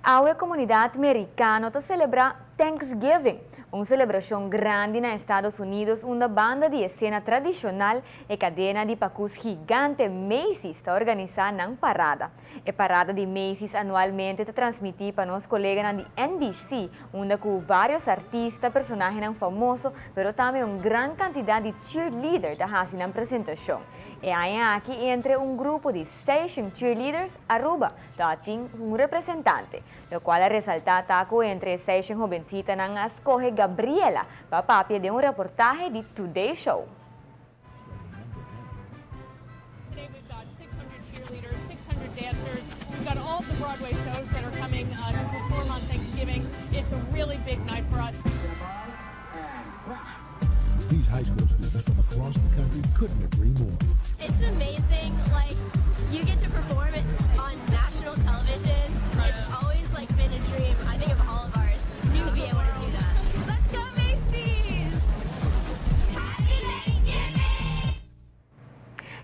A comunidade americana está celebra Thanksgiving, uma celebração grande nos Estados Unidos, onde a banda de cena tradicional e cadena de pacus gigante Macy está organizando uma parada. A parada de Macy anualmente está transmitida para nossos colegas de NBC, onde com vários artistas, personagens famosos, mas também uma grande quantidade de cheerleaders da fazendo a apresentação. E aí aqui entre um grupo de station cheerleaders, Aruba, tem um representante, o qual ressalta taco entre station jovencita na escoge Gabriela, papapia de um reportagem de Today Show. Today we've got 600 cheerleaders, 600 dancers. We've got all the Broadway shows that are coming to perform on Thanksgiving. It's a really big night for us. These high school students from across the country couldn't agree more. It's amazing, like, you get to perform it on national television. It's always, like, been a dream, I think, of all of ours, to be able to do that. Let's go, Macy's! Happy Thanksgiving!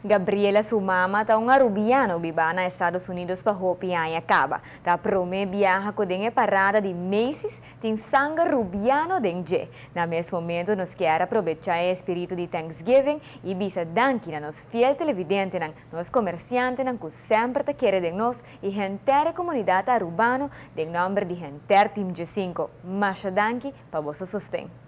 Gabriela sumama está um arubiano viva nos Estados Unidos para Hopi e acaba. Tá prome viaja com a parada de Macy's, tem sangue rubiano dentro. Na mesmo momento, nos quer aproveitar o espírito de Thanksgiving e bisa danki na nos fiel televidente, nos comerciantes, que sempre te querem de nós e gente da comunidade arubano, de nome de gente Team G5. Masha danki para vosso sustento.